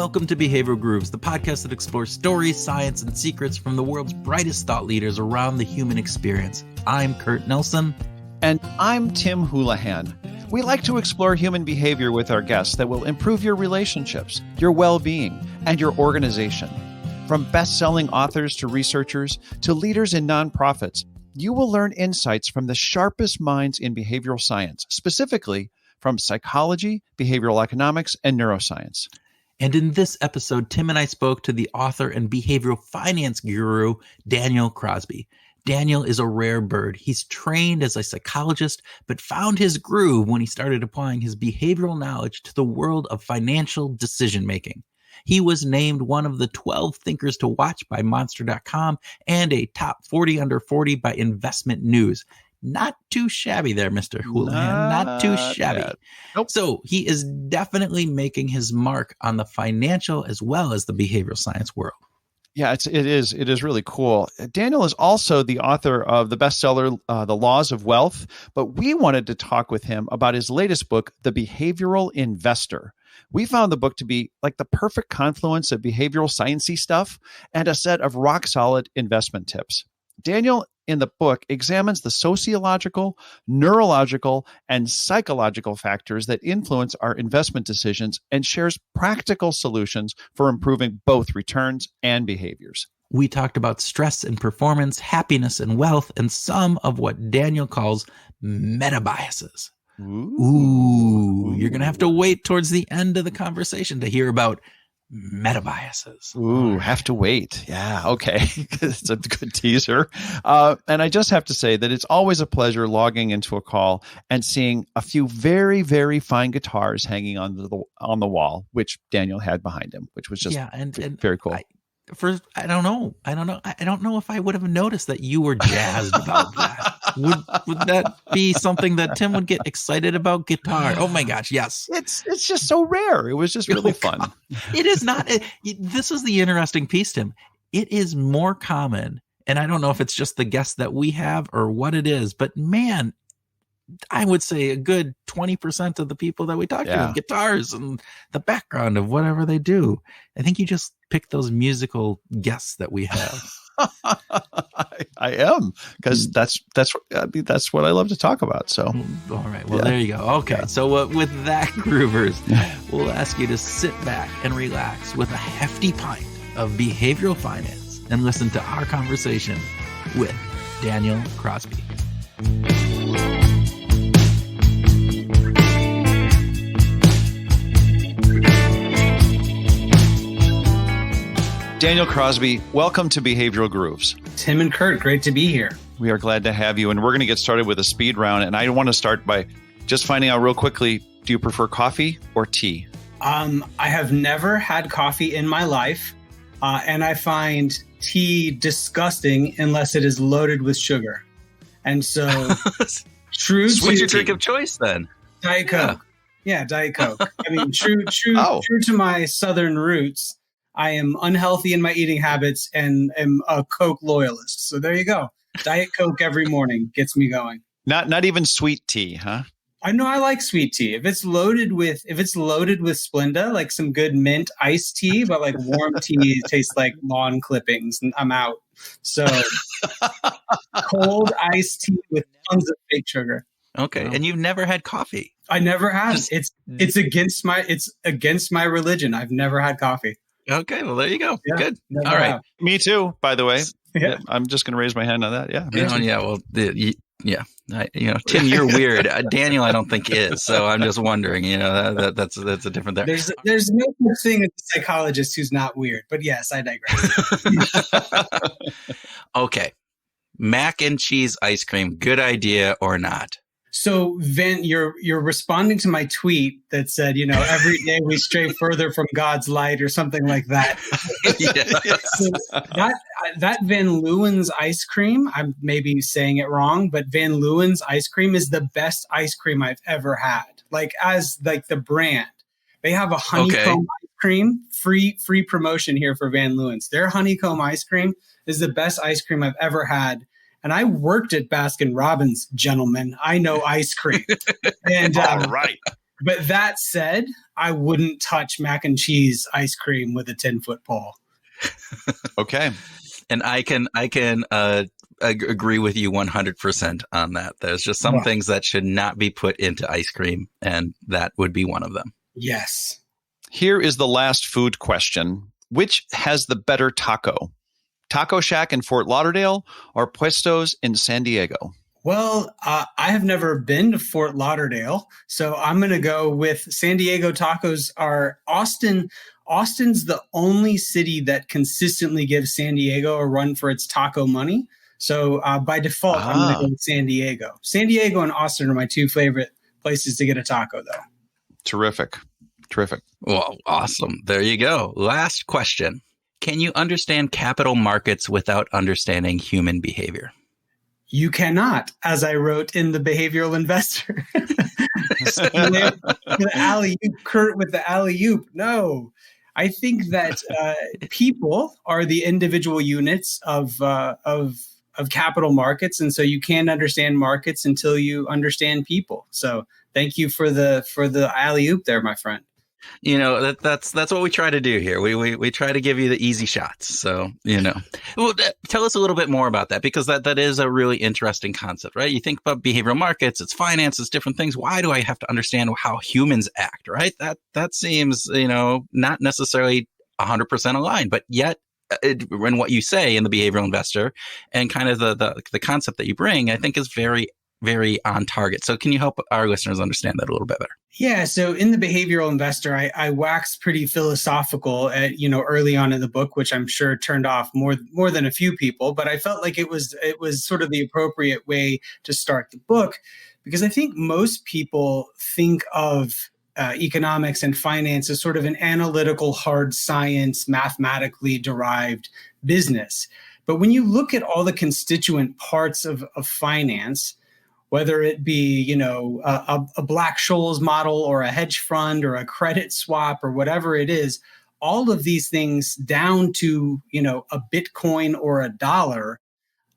Welcome to Behavioral Grooves, the podcast that explores stories, science, and secrets from the world's brightest thought leaders around the human experience. I'm Kurt Nelson. And I'm Tim Houlihan. We like to explore human behavior with our guests that will improve your relationships, your well-being, and your organization. From best-selling authors to researchers to leaders in nonprofits, you will learn insights from the sharpest minds in behavioral science, specifically from psychology, behavioral economics, and neuroscience. And in this episode, Tim and I spoke to the author and behavioral finance guru, Daniel Crosby. Daniel is a rare bird. He's trained as a psychologist, but found his groove when he started applying his behavioral knowledge to the world of financial decision-making. He was named one of the 12 thinkers to watch by Monster.com and a top 40 under 40 by Investment News. Not too shabby there, Mr. Houlihan. Not too shabby. Nope. So he is definitely making his mark on the financial as well as the behavioral science world. Yeah, it is really cool. Daniel is also the author of the bestseller, The Laws of Wealth, but we wanted to talk with him about his latest book, The Behavioral Investor. We found the book to be like the perfect confluence of behavioral sciencey stuff and a set of rock-solid investment tips. Daniel, in the book, examines the sociological, neurological, and psychological factors that influence our investment decisions and shares practical solutions for improving both returns and behaviors. We talked about stress and performance, happiness and wealth, and some of what Daniel calls meta biases. Ooh, you're going to have to wait towards the end of the conversation to hear about meta biases. Ooh, have to wait. Yeah, okay. It's a good teaser. And I just have to say that it's always a pleasure logging into a call and seeing a few very, very fine guitars hanging on the wall, which Daniel had behind him, which was just very cool. I don't know. I don't know if I would have noticed that you were jazzed about that. Would that be something that Tim would get excited about? Guitar? Oh my gosh, yes. It's just so rare. It was just really fun. It is not. This is the interesting piece, Tim. It is more common, and I don't know if it's just the guests that we have or what it is, but man, I would say a good 20% of the people that we talk to have guitars and the background of whatever they do. I think you just pick those musical guests that we have. I am, because that's what I love to talk about. So, all right. Well, there you go. Okay. Yeah. So with that, groovers, we'll ask you to sit back and relax with a hefty pint of behavioral finance and listen to our conversation with Daniel Crosby. Daniel Crosby, welcome to Behavioral Grooves. Tim and Kurt, great to be here. We are glad to have you, and we're going to get started with a speed round. And I want to start by just finding out real quickly, do you prefer coffee or tea? I have never had coffee in my life, and I find tea disgusting unless it is loaded with sugar. And so, true to what's your drink of choice then? Diet Coke. Yeah, Diet Coke. I mean, true to my Southern roots. I am unhealthy in my eating habits and am a Coke loyalist. So there you go. Diet Coke every morning gets me going. Not even sweet tea, huh? I know I like sweet tea. If it's loaded with Splenda, like some good mint iced tea, but like warm tea tastes like lawn clippings, and I'm out. So cold iced tea with tons of fake sugar. Okay, and you've never had coffee? I never have. It's against my religion. I've never had coffee. Okay, well, there you go. Yeah, good. All right. Have. Me too, by the way. Yeah. I'm just going to raise my hand on that. Yeah. Tim, you're weird. Daniel, I don't think is. So I'm just wondering, that's a different thing. There's no such thing as a psychologist who's not weird. But yes, I digress. Okay. Mac and cheese ice cream, good idea or not? So, Van, you're responding to my tweet that said, every day we stray further from God's light or something like that. So that Van Leeuwen's ice cream, I'm maybe saying it wrong, but Van Leeuwen's ice cream is the best ice cream I've ever had. Like the brand. They have a honeycomb ice cream, free promotion here for Van Leeuwen's. Their honeycomb ice cream is the best ice cream I've ever had. And I worked at Baskin Robbins, gentlemen. I know ice cream. And all right. But that said, I wouldn't touch mac and cheese ice cream with a 10-foot pole. Okay. And I can agree with you 100% on that. There's just some things that should not be put into ice cream, and that would be one of them. Yes. Here is the last food question. Which has the better taco? Taco Shack in Fort Lauderdale or Puestos in San Diego? Well, I have never been to Fort Lauderdale, so I'm going to go with San Diego tacos are Austin. Austin's the only city that consistently gives San Diego a run for its taco money. So by default, I'm going to go with San Diego. San Diego and Austin are my two favorite places to get a taco, though. Terrific. Terrific. Well, awesome. There you go. Last question. Can you understand capital markets without understanding human behavior? You cannot, as I wrote in The Behavioral Investor. The alley-oop, Kurt with the alley-oop. No, I think that people are the individual units of capital markets, and so you can't understand markets until you understand people. So thank you for the alley-oop there, my friend. You know, that's what we try to do here. We try to give you the easy shots. So, you know, well, tell us a little bit more about that, because that is a really interesting concept, right? You think about behavioral markets, it's finance, it's different things. Why do I have to understand how humans act, right? That seems, you know, not necessarily 100% aligned, but yet in what you say in The Behavioral Investor and kind of the concept that you bring, I think is very, very on target. So can you help our listeners understand that a little bit better? Yeah. So in The Behavioral Investor, I waxed pretty philosophical early on in the book, which I'm sure turned off more than a few people, but I felt like it was sort of the appropriate way to start the book, because I think most people think of economics and finance as sort of an analytical, hard science, mathematically derived business. But when you look at all the constituent parts of finance, whether it be, a Black-Scholes model or a hedge fund or a credit swap or whatever it is, all of these things down to, a Bitcoin or a dollar,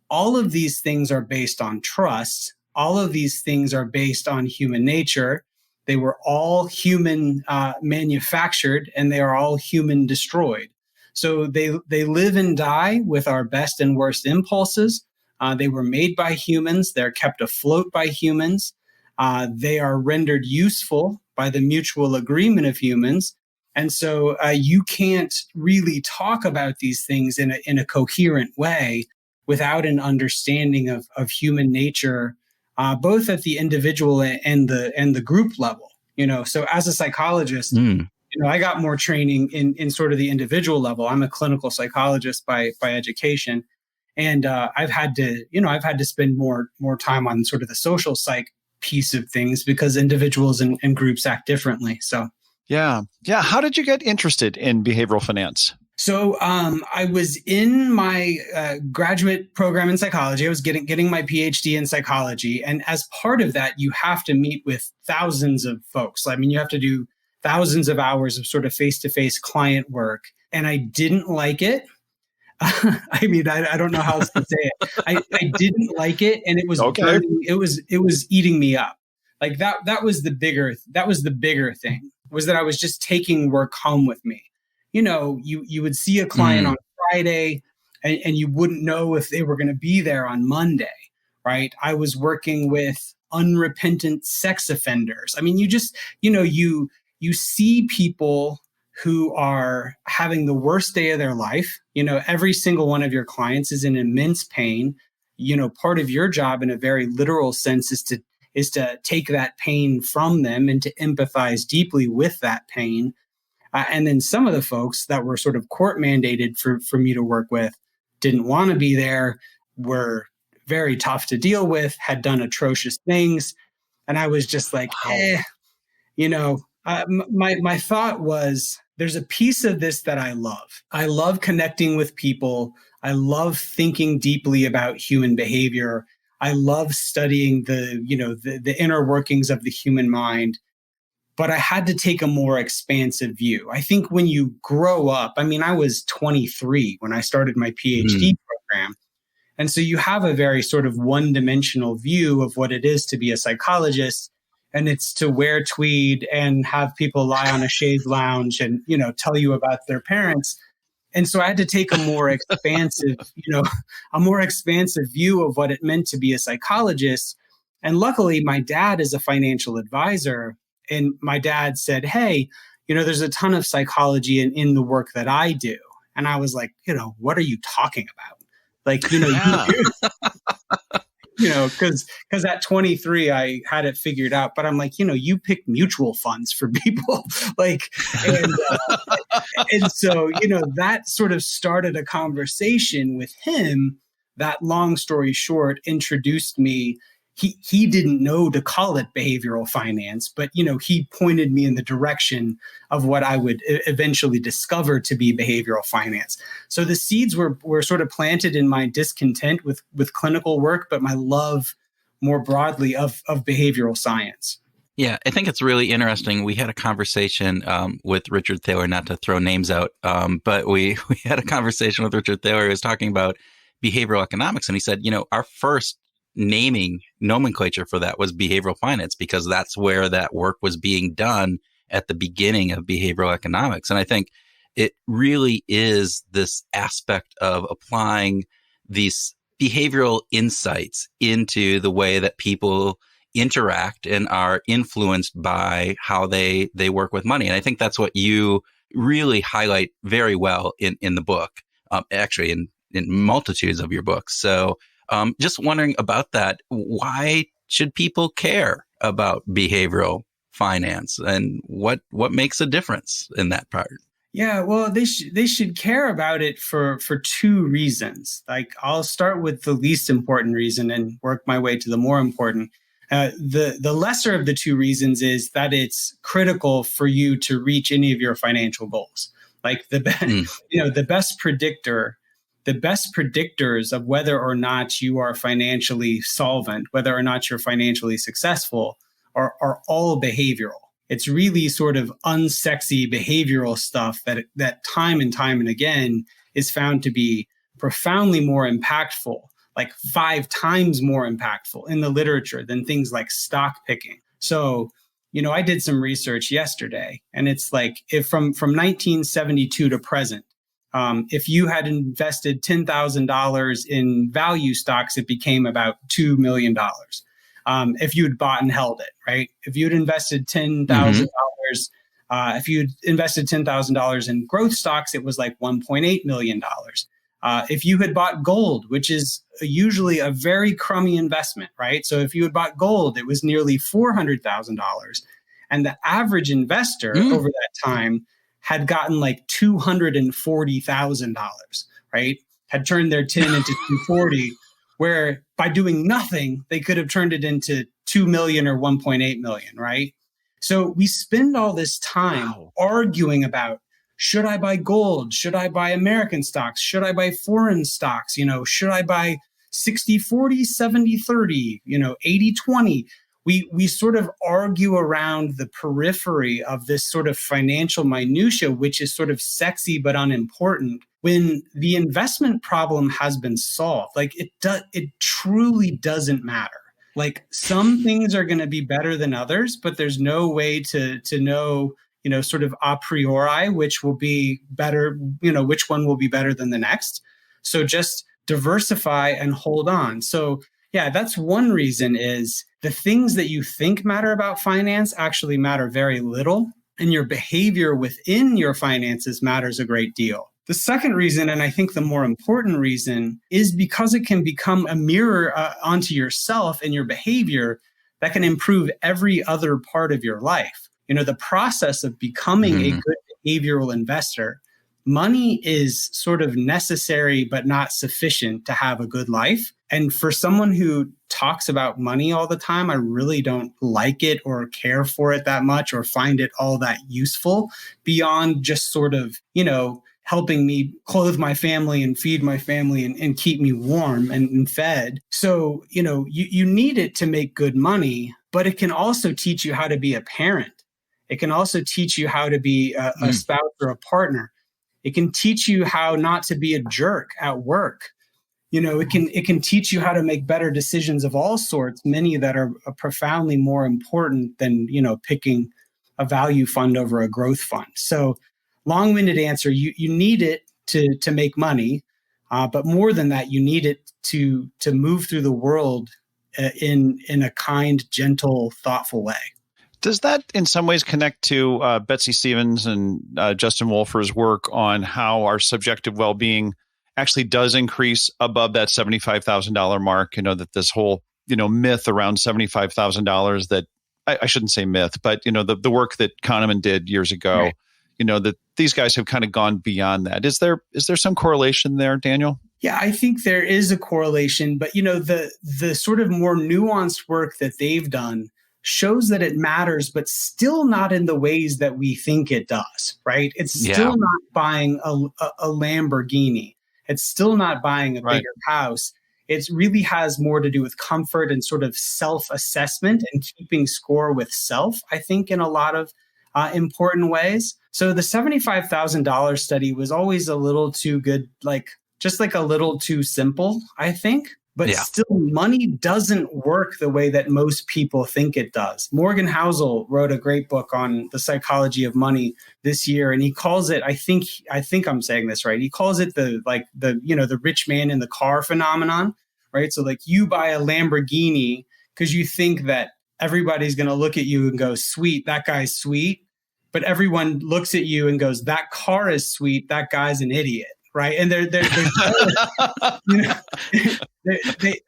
all of these things are based on trust. All of these things are based on human nature. They were all human manufactured, and they are all human destroyed. So they live and die with our best and worst impulses. They were made by humans. They're kept afloat by humans. They are rendered useful by the mutual agreement of humans. And so you can't really talk about these things in a coherent way without an understanding of human nature, both at the individual and the group level. So as a psychologist, I got more training in sort of the individual level. I'm a clinical psychologist by education. And I've had to spend more time on sort of the social psych piece of things, because individuals and groups act differently. So, yeah. How did you get interested in behavioral finance? So I was in my graduate program in psychology. I was getting my PhD in psychology. And as part of that, you have to meet with thousands of folks. I mean, you have to do thousands of hours of sort of face-to-face client work. And I didn't like it. I mean, I don't know how else to say it. I didn't like it, and it was burning, it was eating me up. Like that was the bigger thing, was that I was just taking work home with me. You would see a client on Friday, and you wouldn't know if they were going to be there on Monday, right? I was working with unrepentant sex offenders. I mean, you just you see people who are having the worst day of their life. Every single one of your clients is in immense pain. Part of your job in a very literal sense is to take that pain from them and to empathize deeply with that pain. And then some of the folks that were sort of court mandated for me to work with didn't want to be there, were very tough to deal with, had done atrocious things. And I was just like, my thought was, there's a piece of this that I love. I love connecting with people. I love thinking deeply about human behavior. I love studying the inner workings of the human mind. But I had to take a more expansive view. I think when you grow up, I mean, I was 23 when I started my PhD program. And so you have a very sort of one-dimensional view of what it is to be a psychologist. and it's to wear tweed and have people lie on a shade lounge and, tell you about their parents. And so I had to take a more expansive, a more expansive view of what it meant to be a psychologist. And luckily, my dad is a financial advisor. And my dad said, hey, there's a ton of psychology in the work that I do. And I was like, what are you talking about? Like, because at 23, I had it figured out. But I'm like, you pick mutual funds for people. And so, that sort of started a conversation with him that, long story short, introduced me. He didn't know to call it behavioral finance, but, he pointed me in the direction of what I would eventually discover to be behavioral finance. So the seeds were sort of planted in my discontent with clinical work, but my love more broadly of behavioral science. Yeah, I think it's really interesting. We had a conversation with Richard Thaler, not to throw names out, but we had a conversation with Richard Thaler who was talking about behavioral economics. And he said, our first naming nomenclature for that was behavioral finance, because that's where that work was being done at the beginning of behavioral economics. And I think it really is this aspect of applying these behavioral insights into the way that people interact and are influenced by how they work with money. And I think that's what you really highlight very well in the book, actually in multitudes of your books. So just wondering about that. Why should people care about behavioral finance, and what makes a difference in that part? Yeah, well, they should care about it for two reasons. Like, I'll start with the least important reason and work my way to the more important. The lesser of the two reasons is that it's critical for you to reach any of your financial goals. Like the best predictors of whether or not you are financially solvent, whether or not you're financially successful, are all behavioral. It's really sort of unsexy behavioral stuff that time and time and again is found to be profoundly more impactful, like 5 times more impactful in the literature than things like stock picking. So, I did some research yesterday, and it's like, if from 1972 to present, if you had invested $10,000 in value stocks, it became about $2 million. If you had bought and held it, right? If you had invested $10,000, if you had invested $10,000 in growth stocks, it was like $1.8 million. If you had bought gold, which is usually a very crummy investment, right? So if you had bought gold, it was nearly $400,000. And the average investor over that time had gotten like $240,000, right? Had turned their 10 into 240, where by doing nothing, they could have turned it into 2 million or 1.8 million, right? So we spend all this time arguing about, should I buy gold? Should I buy American stocks? Should I buy foreign stocks? Should I buy 60-40, 70-30, 80-20? We sort of argue around the periphery of this sort of financial minutia, which is sort of sexy but unimportant, when the investment problem has been solved. Like, it truly doesn't matter. Like, some things are going to be better than others, but there's no way to know, sort of a priori which will be better, which one will be better than the next. So just diversify and hold on. So yeah, that's one reason, is the things that you think matter about finance actually matter very little, and your behavior within your finances matters a great deal. The second reason, and I think the more important reason, is because it can become a mirror onto yourself and your behavior that can improve every other part of your life. The process of becoming a good behavioral investor, money is sort of necessary but not sufficient to have a good life. And for someone who talks about money all the time, I really don't like it or care for it that much or find it all that useful, beyond just sort of, helping me clothe my family and feed my family and keep me warm and fed. So, you need it to make good money, but it can also teach you how to be a parent. It can also teach you how to be a spouse or a partner. It can teach you how not to be a jerk at work. it can teach you how to make better decisions of all sorts, many that are profoundly more important than, picking a value fund over a growth fund. So long-winded answer, you need it to make money. But more than that, you need it to move through the world in a kind, gentle, thoughtful way. Does that in some ways connect to Betsy Stevens and Justin Wolfer's work on how our subjective well-being actually does increase above that $75,000 mark? That this whole, myth around $75,000 that I shouldn't say myth, but, the work that Kahneman did years ago, right. That these guys have kind of gone beyond that. Is there some correlation there, Daniel? Yeah, I think there is a correlation, but the sort of more nuanced work that they've done shows that it matters, but still not in the ways that we think it does, right? It's still not buying a Lamborghini. It's still not buying a bigger house. It really has more to do with comfort and sort of self-assessment and keeping score with self, I think, in a lot of important ways. So the $75,000 study was always a little too good, just a little too simple, I think. But still, money doesn't work the way that most people think it does. Morgan Housel wrote a great book on the psychology of money this year, and he calls it, I think I'm saying this right, he calls it the rich man in the car phenomenon, right? So you buy a Lamborghini because you think that everybody's going to look at you and go, sweet, that guy's sweet. But everyone looks at you and goes, that car is sweet, that guy's an idiot. Right. And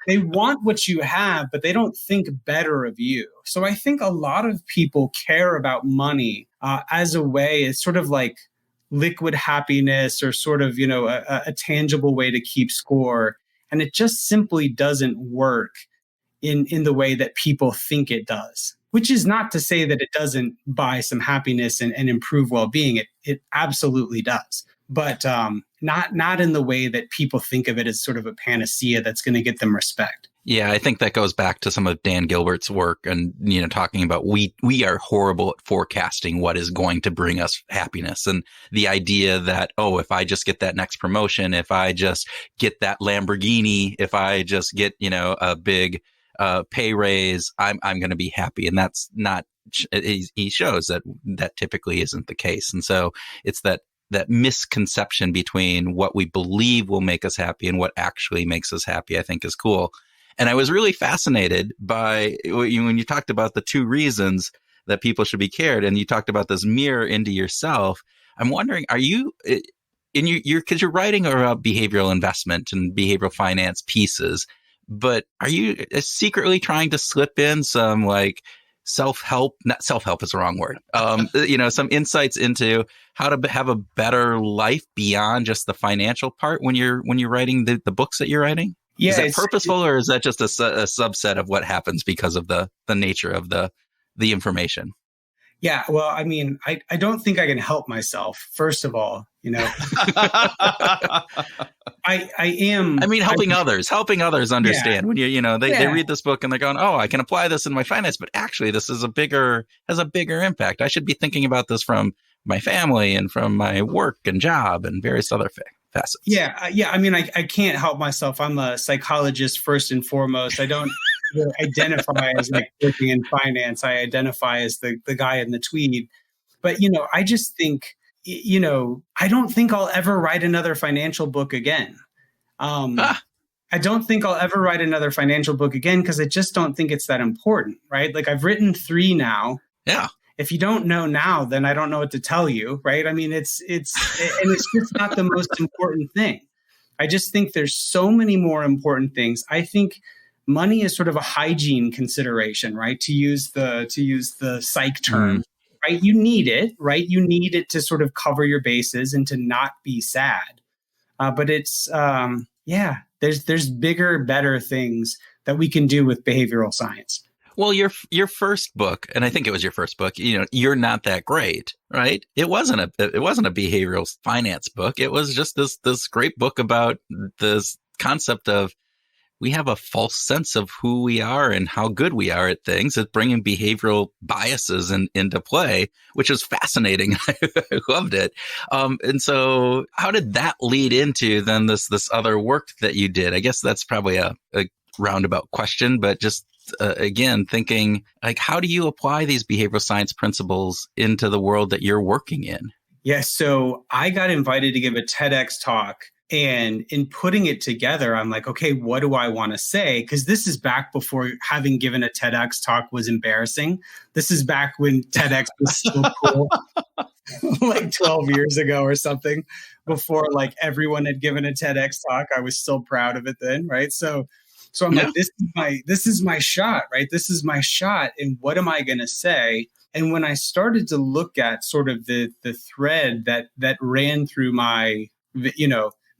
they want what you have, but they don't think better of you. So I think a lot of people care about money as a way, it's sort of like liquid happiness or sort of, a tangible way to keep score. And it just simply doesn't work in the way that people think it does, which is not to say that it doesn't buy some happiness and improve well-being. It absolutely does. But not in the way that people think of it as sort of a panacea that's going to get them respect. Yeah, I think that goes back to some of Dan Gilbert's work and, talking about we are horrible at forecasting what is going to bring us happiness. And the idea that, if I just get that next promotion, if I just get that Lamborghini, if I just get, a big pay raise, I'm going to be happy. And that's not, he shows that typically isn't the case. And so it's that misconception between what we believe will make us happy and what actually makes us happy, I think is cool. And I was really fascinated by when you talked about the two reasons that people should be cared, and you talked about this mirror into yourself. I'm wondering, are you because you're writing about behavioral investment and behavioral finance pieces, but are you secretly trying to slip in some self-help, not self-help is the wrong word, some insights into how to have a better life beyond just the financial part when you're writing the books that you're writing? Yeah, is that purposeful, or is that just a subset of what happens because of the nature of the information? Yeah, well, I mean, I don't think I can help myself, first of all, I am. I mean, helping others understand when they read this book and they're going, I can apply this in my finance, but actually this is has a bigger impact. I should be thinking about this from my family and from my work and job and various other facets. Yeah. I mean, I can't help myself. I'm a psychologist first and foremost. I don't identify as working in finance. I identify as the guy in the tweed. But, I just think, I don't think I'll ever write another financial book again. I don't think I'll ever write another financial book again because I just don't think it's that important, right? I've written 3 now. Yeah. If you don't know now, then I don't know what to tell you, right? I mean, it's just not the most important thing. I just think there's so many more important things. I think money is sort of a hygiene consideration, right? To use the psych term, right? You need it, right? You need it to sort of cover your bases and to not be sad. But it's, there's bigger, better things that we can do with behavioral science. Well, your first book, and I think it was your first book, You're Not That Great, right? It wasn't a behavioral finance book. It was just this great book about this concept of we have a false sense of who we are and how good we are at things. It's bringing behavioral biases into play, which is fascinating. I loved it. And so how did that lead into then this other work that you did? I guess that's probably a roundabout question, but just again, thinking like, how do you apply these behavioral science principles into the world that you're working in? Yeah, so I got invited to give a TEDx talk. And in putting it together, I'm like, okay, what do I want to say? Because this is back before having given a TEDx talk was embarrassing. This is back when TEDx was so cool, like 12 years ago or something, before like everyone had given a TEDx talk. I was still proud of it then, right? So I'm like, this is my shot, right? This is my shot. And what am I going to say? And when I started to look at sort of the thread that ran through my,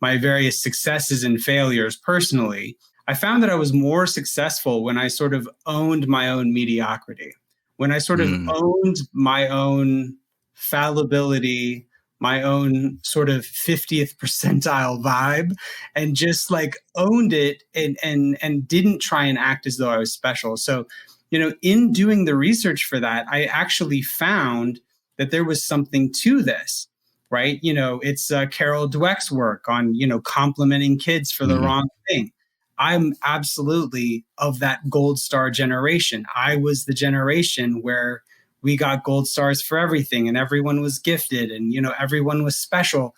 my various successes and failures personally, I found that I was more successful when I sort of owned my own mediocrity, when I sort of owned my own fallibility, my own sort of 50th percentile vibe, and just like owned it and didn't try and act as though I was special. So, in doing the research for that, I actually found that there was something to this. Right. It's Carol Dweck's work on, complimenting kids for the wrong thing. I'm absolutely of that gold star generation. I was the generation where we got gold stars for everything and everyone was gifted and, everyone was special.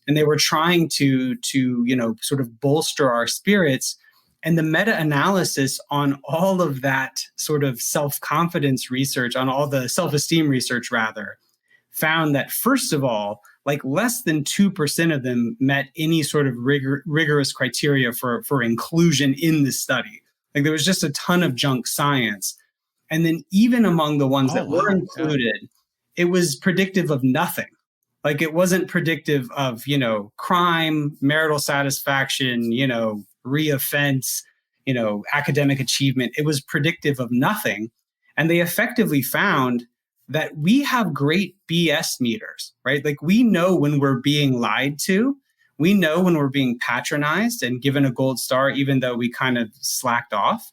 And they were trying to sort of bolster our spirits. And the meta-analysis on all of that sort of self-confidence research, on all the self-esteem research rather, found that first of all, like less than 2% of them met any sort of rigorous criteria for inclusion in the study. Like there was just a ton of junk science. And then even among the ones that were included, it was predictive of nothing. Like it wasn't predictive of, crime, marital satisfaction, reoffense, academic achievement. It was predictive of nothing. And they effectively found that we have great BS meters, right? Like we know when we're being lied to, we know when we're being patronized and given a gold star, even though we kind of slacked off.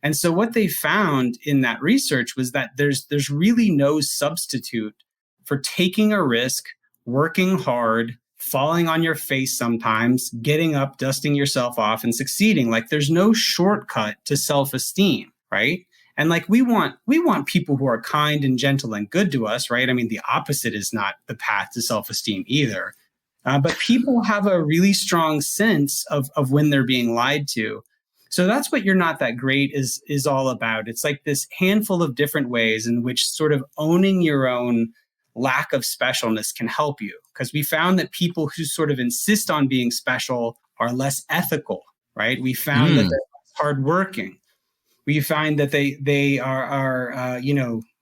And so what they found in that research was that there's really no substitute for taking a risk, working hard, falling on your face sometimes, getting up, dusting yourself off and succeeding. Like there's no shortcut to self-esteem, right? And like we want people who are kind and gentle and good to us, right? I mean, the opposite is not the path to self-esteem either. But people have a really strong sense of when they're being lied to. So that's what You're Not That Great is all about. It's like this handful of different ways in which sort of owning your own lack of specialness can help you. Because we found that people who sort of insist on being special are less ethical, right? We found that they're less hardworking. We find that they are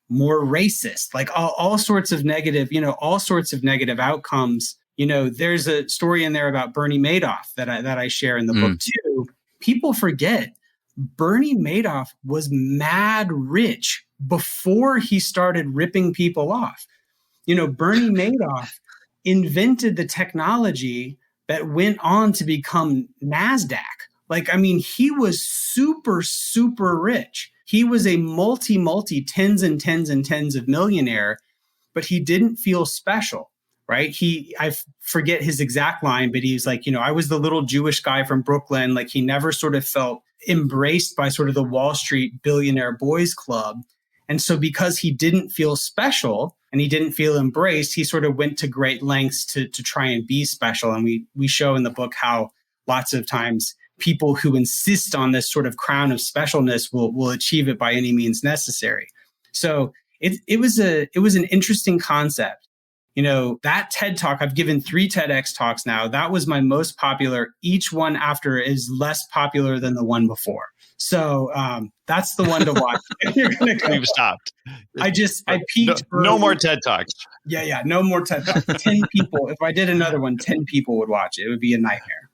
more racist, like all sorts of negative, all sorts of negative outcomes. There's a story in there about Bernie Madoff that I share in the book too. People forget Bernie Madoff was mad rich before he started ripping people off. Bernie Madoff invented the technology that went on to become NASDAQ. Like, I mean, he was super, super rich. He was a multi tens and tens and tens of millionaire, but he didn't feel special, right? I forget his exact line, but he's like, I was the little Jewish guy from Brooklyn. Like he never sort of felt embraced by sort of the Wall Street billionaire boys club. And so because he didn't feel special and he didn't feel embraced, he sort of went to great lengths to try and be special. And we show in the book how lots of times people who insist on this sort of crown of specialness will achieve it by any means necessary. So it was an interesting concept. That TED Talk, I've given 3 TEDx talks now. That was my most popular. Each one after is less popular than the one before. So that's the one to watch. You're gonna go. We've stopped. I peaked. No more TED Talks. Yeah. No more TED Talks. 10 people. If I did another one, 10 people would watch it. It would be a nightmare.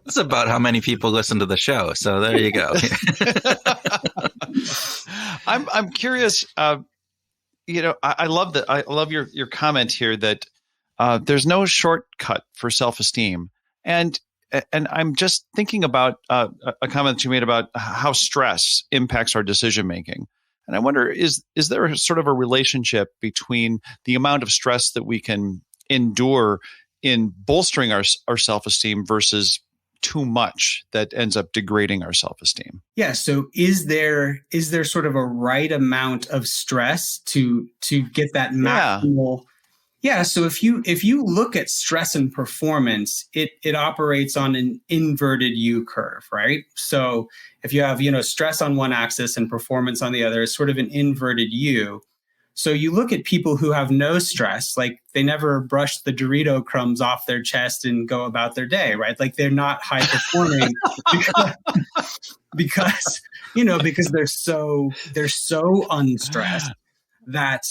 That's about how many people listen to the show. So there you go. I'm curious. I love that. I love your comment here that there's no shortcut for self-esteem. And And I'm just thinking about a comment that you made about how stress impacts our decision making. And I wonder, is there a sort of a relationship between the amount of stress that we can endure in bolstering our self-esteem versus too much that ends up degrading our self-esteem? Yeah. So is there sort of a right amount of stress to get that maximal? Yeah. So if you look at stress and performance, it operates on an inverted U curve, right? So if you have, stress on one axis and performance on the other, it's sort of an inverted U. So you look at people who have no stress, like they never brush the Dorito crumbs off their chest and go about their day, right? Like they're not high performing because they're so unstressed that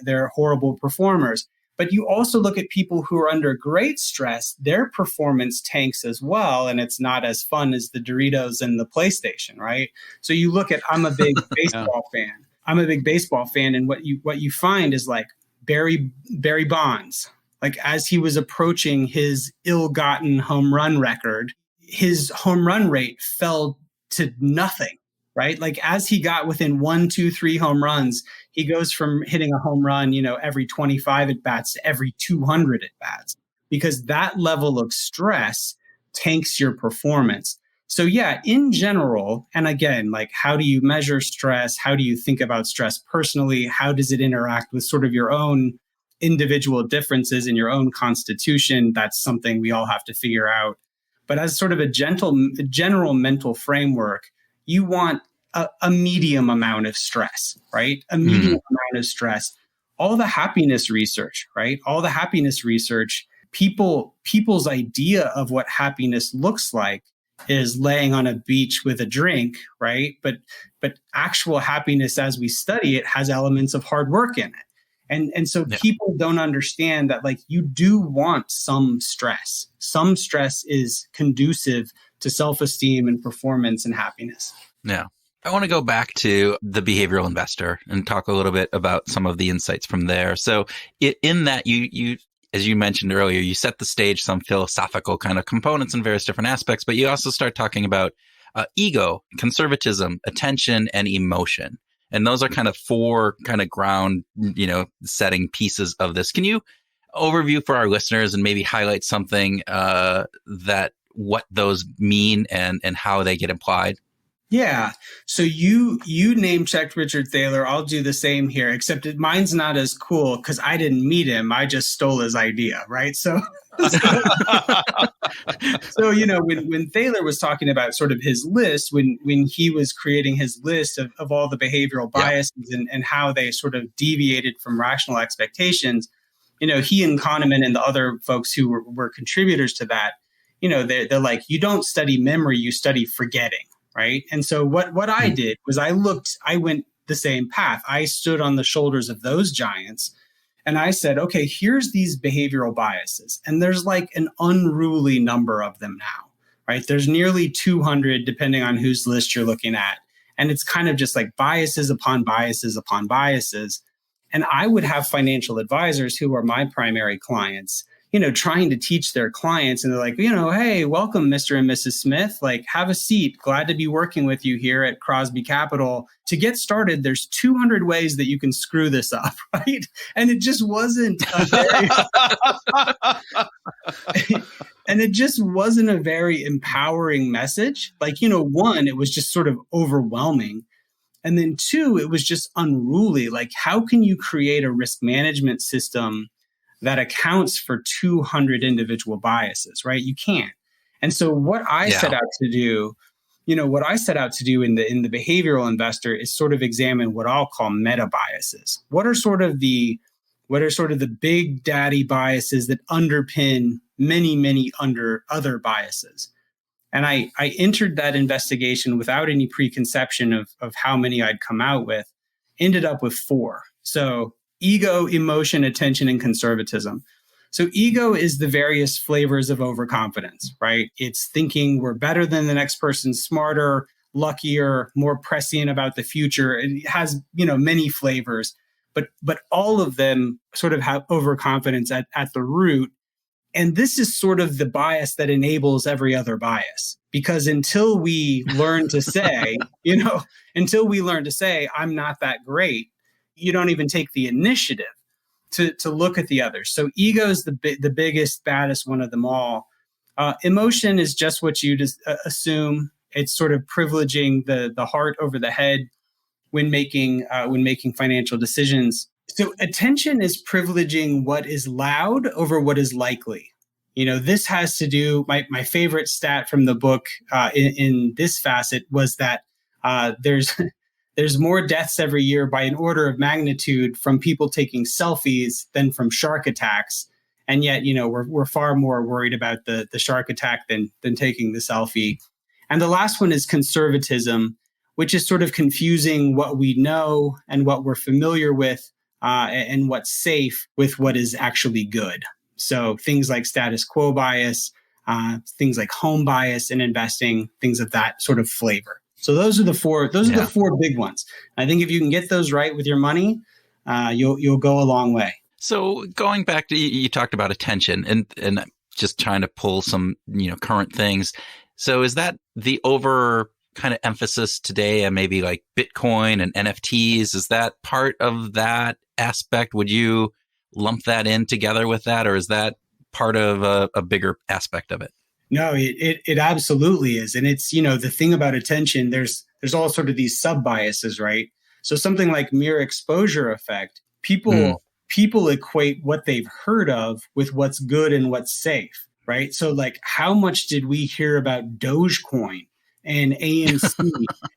they're horrible performers. But you also look at people who are under great stress, their performance tanks as well, and it's not as fun as the Doritos and the PlayStation, right? So you look at, I'm a big baseball fan. I'm a big baseball fan, and what you find is like Barry Bonds, like as he was approaching his ill-gotten home run record, his home run rate fell to nothing, right? Like as he got within 1, 2, 3 home runs, he goes from hitting a home run, every 25 at bats to every 200 at bats, because that level of stress tanks your performance. So yeah, in general, and again, like how do you measure stress? How do you think about stress personally? How does it interact with sort of your own individual differences in your own constitution? That's something we all have to figure out. But as sort of a general mental framework, you want a medium amount of stress, right? A medium amount of stress. All the happiness research, right? All the happiness research, people's idea of what happiness looks like is laying on a beach with a drink, right? But actual happiness, as we study it, has elements of hard work in it. And so people don't understand that, like, you do want some stress. Some stress is conducive to self-esteem and performance and happiness. Yeah. I want to go back to the behavioral investor and talk a little bit about some of the insights from there. So in that, you as you mentioned earlier, you set the stage, some philosophical kind of components in various different aspects, but you also start talking about ego, conservatism, attention, and emotion. And those are kind of 4 kind of ground, setting pieces of this. Can you overview for our listeners and maybe highlight something that what those mean and how they get applied? Yeah. So you name checked Richard Thaler. I'll do the same here, except mine's not as cool because I didn't meet him. I just stole his idea, right? So when Thaler was talking about sort of his list, when he was creating his list of all the behavioral biases and how they sort of deviated from rational expectations, he and Kahneman and the other folks who were contributors to that, they're like, you don't study memory, you study forgetting. Right. And so what I did was I went the same path. I stood on the shoulders of those giants and I said, okay, here's these behavioral biases. And there's like an unruly number of them now, right? There's nearly 200, depending on whose list you're looking at. And it's kind of just like biases upon biases upon biases. And I would have financial advisors who are my primary clients, trying to teach their clients. And they're like, hey, welcome, Mr. and Mrs. Smith. Like, have a seat. Glad to be working with you here at Crosby Capital. To get started, there's 200 ways that you can screw this up, right? And it just wasn't a very empowering message. Like, 1, it was just sort of overwhelming. And then 2, it was just unruly. Like, how can you create a risk management system that accounts for 200 individual biases, right? You can't. And so what I set out to do, in the behavioral investor is sort of examine what I'll call meta biases. What are sort of the big daddy biases that underpin many, many other biases? And I entered that investigation without any preconception of how many I'd come out with, ended up with 4. So ego, emotion, attention, and conservatism. So ego is the various flavors of overconfidence, right? It's thinking we're better than the next person, smarter, luckier, more prescient about the future. It has, many flavors, but all of them sort of have overconfidence at the root. And this is sort of the bias that enables every other bias. Because until we learn to say, until we learn to say, I'm not that great, you don't even take the initiative to look at the others. So ego is the biggest, baddest one of them all. Emotion is just what you just assume. It's sort of privileging the heart over the head when making financial decisions. So attention is privileging what is loud over what is likely. This has to do, my favorite stat from the book in this facet was that there's more deaths every year by an order of magnitude from people taking selfies than from shark attacks. And yet, we're far more worried about the shark attack than taking the selfie. And the last one is conservatism, which is sort of confusing what we know and what we're familiar with and what's safe with what is actually good. So things like status quo bias, things like home bias in investing, things of that sort of flavor. So those are the four big ones. I think if you can get those right with your money, you'll go a long way. So going back to, you talked about attention and just trying to pull some, current things. So is that the over kind of emphasis today and maybe like Bitcoin and NFTs? Is that part of that aspect? Would you lump that in together with that, or is that part of a bigger aspect of it? No, it absolutely is. And it's, the thing about attention, there's all sort of these sub biases, right? So something like mere exposure effect, people equate what they've heard of with what's good and what's safe, right? So like, how much did we hear about Dogecoin and AMC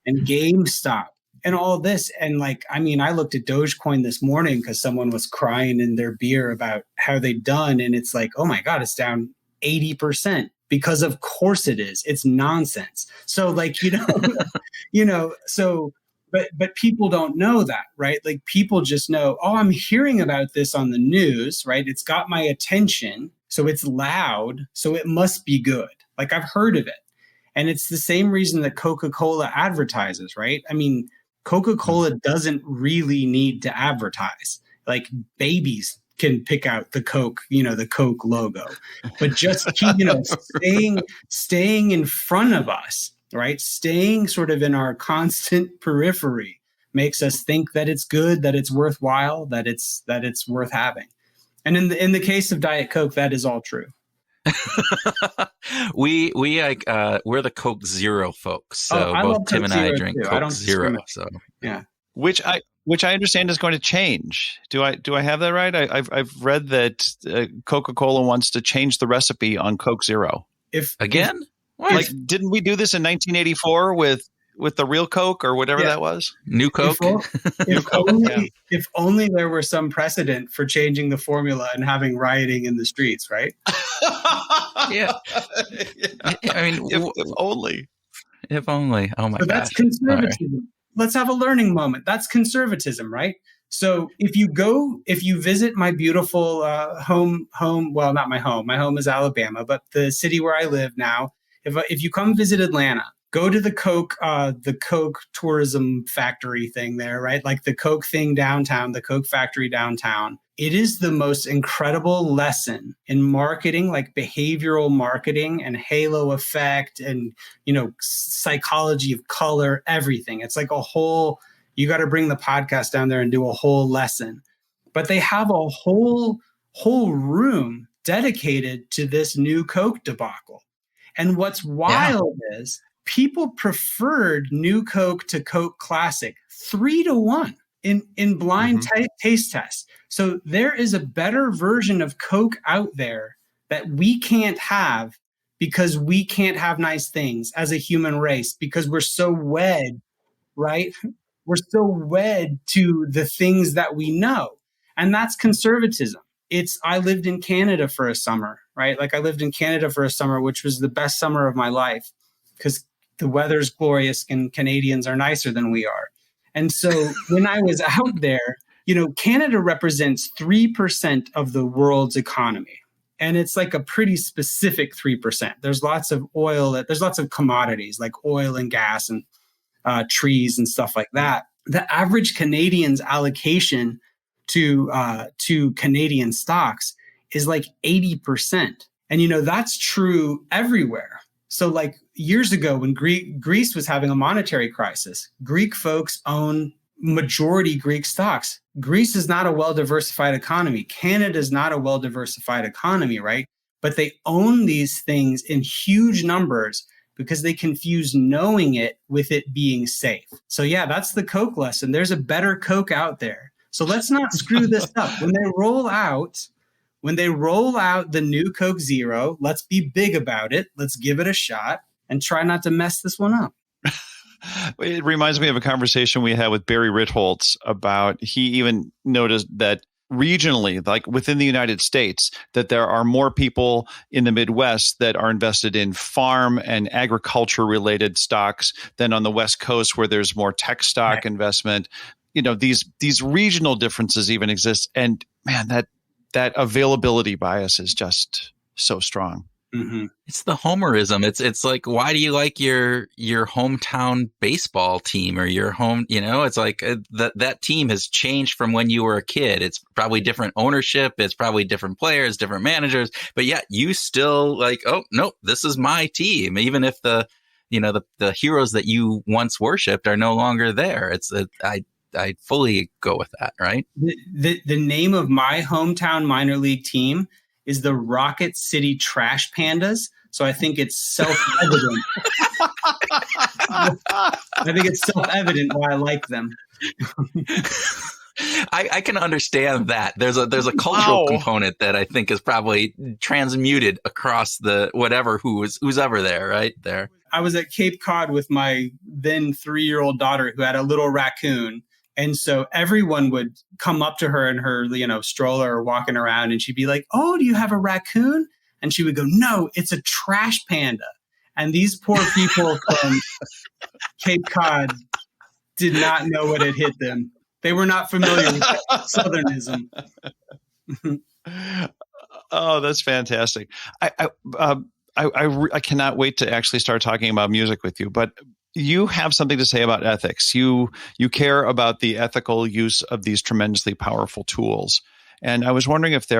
and GameStop and all this? And I looked at Dogecoin this morning because someone was crying in their beer about how they'd done. And it's like, oh my God, it's down 80%. Because of course it is. It's nonsense. So but people don't know that, right? Like people just know, oh, I'm hearing about this on the news, right? It's got my attention. So it's loud. So it must be good. Like I've heard of it. And it's the same reason that Coca-Cola advertises, right? I mean, Coca-Cola doesn't really need to advertise. Like babies can pick out the Coke, the Coke logo, but just keep, staying in front of us, right? Staying sort of in our constant periphery makes us think that it's good, that it's worthwhile, that it's worth having. And in the case of Diet Coke, that is all true. we're the Coke Zero folks. So both Tim and I drink Coke Zero. So yeah, which I understand is going to change. Do I have that right? I've read that Coca-Cola wants to change the recipe on Coke Zero. Didn't we do this in 1984 with the real Coke or whatever that was? New Coke. If only there were some precedent for changing the formula and having rioting in the streets, right? Yeah. I mean, if only. If only. Oh my gosh. That's conservatism. Right. Let's have a learning moment. That's conservatism, right? So if you visit my beautiful home, well, not my home is Alabama, but the city where I live now, if you come visit Atlanta, go to the Coke tourism factory thing there, right? Like the Coke thing downtown, the Coke factory downtown. It is the most incredible lesson in marketing, like behavioral marketing and halo effect and, psychology of color, everything. It's like you got to bring the podcast down there and do a whole lesson. But they have a whole room dedicated to this new Coke debacle. And what's wild is people preferred new Coke to Coke Classic 3-1 in blind taste tests. So there is a better version of Coke out there that we can't have because we can't have nice things as a human race because we're so wed, right? We're so wed to the things that we know. And that's conservatism. I lived in Canada for a summer, right? Like I lived in Canada for a summer, which was the best summer of my life because the weather's glorious and Canadians are nicer than we are. And so when I was out there, Canada represents 3% of the world's economy. And it's like a pretty specific 3%. There's lots of oil, there's lots of commodities like oil and gas and trees and stuff like that. The average Canadian's allocation to Canadian stocks is like 80%. And, that's true everywhere. So like years ago when Greece was having a monetary crisis, Greek folks own majority Greek stocks. Greece is not a well-diversified economy. Canada is not a well-diversified economy, right? But they own these things in huge numbers because they confuse knowing it with it being safe. So yeah, that's the Coke lesson. There's a better Coke out there. So let's not screw this up. When they roll out the new Coke Zero, let's be big about it. Let's give it a shot and try not to mess this one up. It reminds me of a conversation we had with Barry Ritholtz about, he even noticed that regionally, like within the United States, that there are more people in the Midwest that are invested in farm and agriculture related stocks than on the West Coast, where there's more tech stock investment. These regional differences even exist. And man, that availability bias is just so strong. Mm-hmm. It's the homerism. It's like, why do you like your hometown baseball team or your home? It's like that team has changed from when you were a kid. It's probably different ownership. It's probably different players, different managers. But yet you still like, oh no, this is my team, even if the heroes that you once worshipped are no longer there. I fully go with that. Right. The name of my hometown minor league team is the Rocket City Trash Pandas. So I think it's self-evident. Why I like them. I can understand that. There's a cultural component that I think is probably transmuted across the whatever who's ever there, right there. I was at Cape Cod with my then 3-year-old daughter who had a little raccoon. And so everyone would come up to her in her, stroller or walking around, and she'd be like, "Oh, do you have a raccoon?" And she would go, "No, it's a trash panda." And these poor people from Cape Cod did not know what had hit them. They were not familiar with Southernism. Oh, that's fantastic. I cannot wait to actually start talking about music with you, but you have something to say about ethics. You care about the ethical use of these tremendously powerful tools. And I was wondering if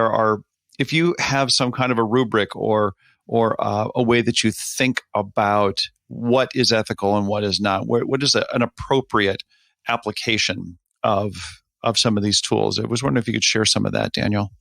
you have some kind of a rubric or a way that you think about what is ethical and what is not. What is an appropriate application of some of these tools? I was wondering if you could share some of that, Daniel.